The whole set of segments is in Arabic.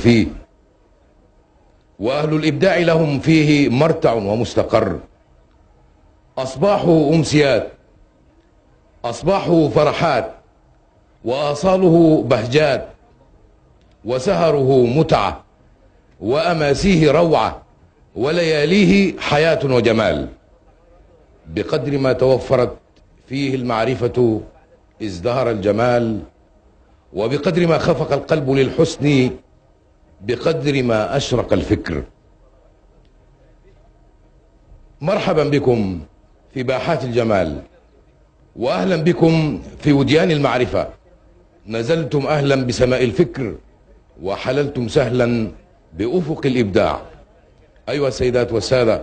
فيه، وأهل الإبداع لهم فيه مرتع ومستقر. أصباحه أمسيات، أصباحه فرحات، وآصاله بهجات، وسهره متعة، وأماسيه روعة، ولياليه حياة وجمال. بقدر ما توفرت فيه المعرفة ازدهر الجمال، وبقدر ما خفق القلب للحسن بقدر ما أشرق الفكر. مرحبا بكم في باحات الجمال، وأهلا بكم في وديان المعرفة. نزلتم أهلا بسماء الفكر، وحللتم سهلا بأفق الإبداع. أيها السيدات والسادة،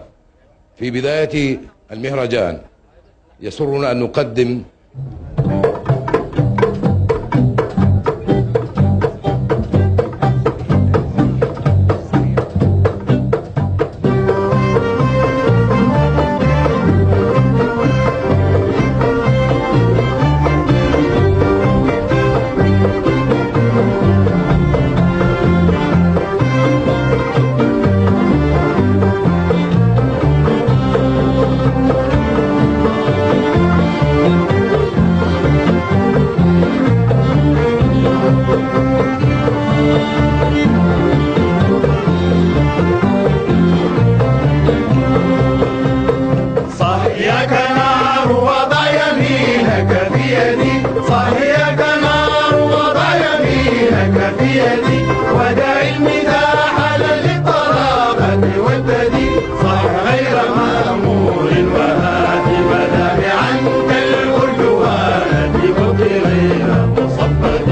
في بداية المهرجان يسرنا أن نقدم ودع المداح للطرابة والبدي صح غير مأمور وهات مدامعا كالأرجوانة وقت غير مصفد.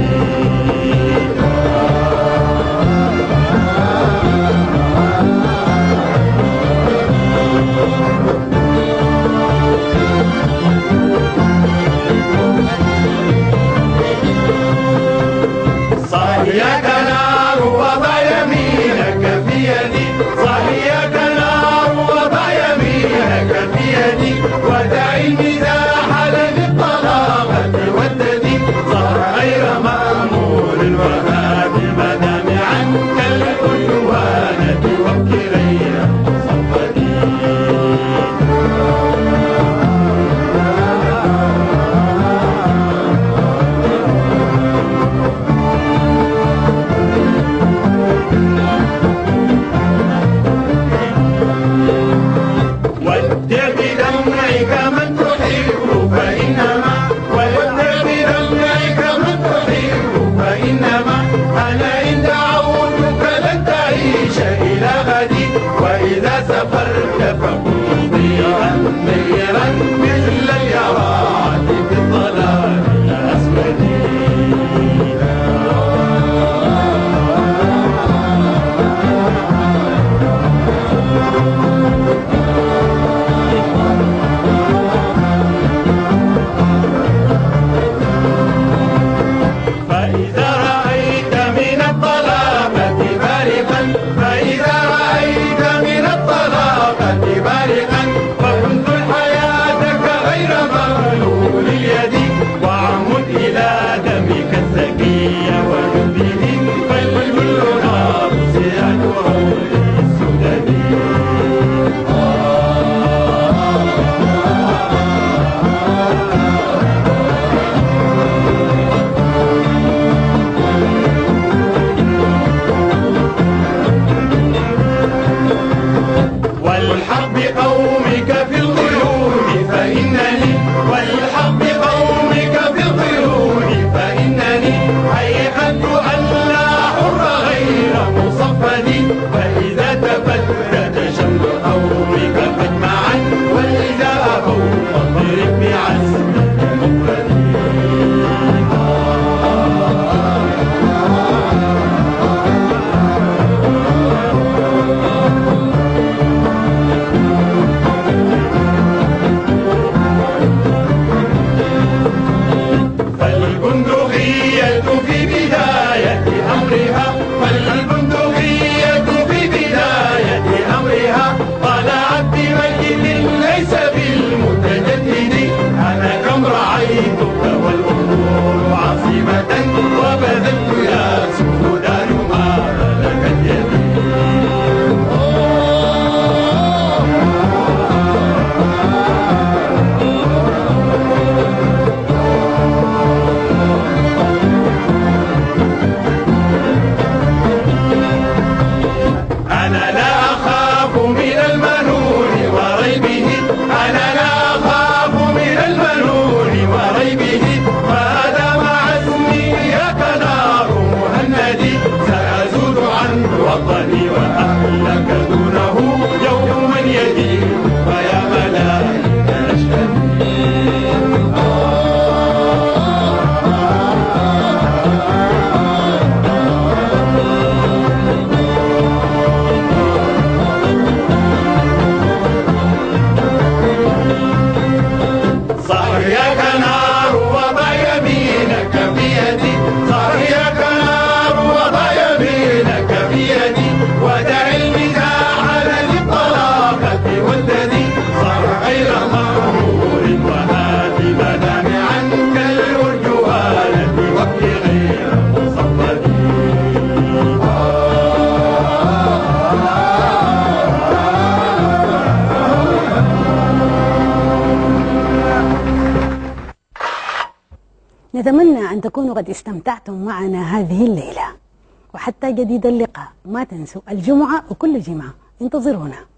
صحيك نار وضع يمينك في يدي، صحيك نار وضع يمينك في يدي، ودع المزاح للطلاقة والددي صح غير مأمور وهات مدامعا كالألوانة وابك غير مصفد. ودع بدمعك من تحب فإنما، ودع بدمعك من تحب فإنما أنا إن دعوت وطني وأهلك دونه يوما يدين ويا ملائكة نشتهي صهرك نار وضع يمينك بيدي صهرك نار وضع يمينك بيدي ودع المزاح للطلاقة والذي صار غير مغرور وهات مدامعا كالأرجوانة وابكي غير مصفدي نتمنى أن تكونوا قد استمتعتم معنا هذه الليلة، وحتى جديد اللقاء ما تنسوا الجمعة وكل جمعة انتظرونا.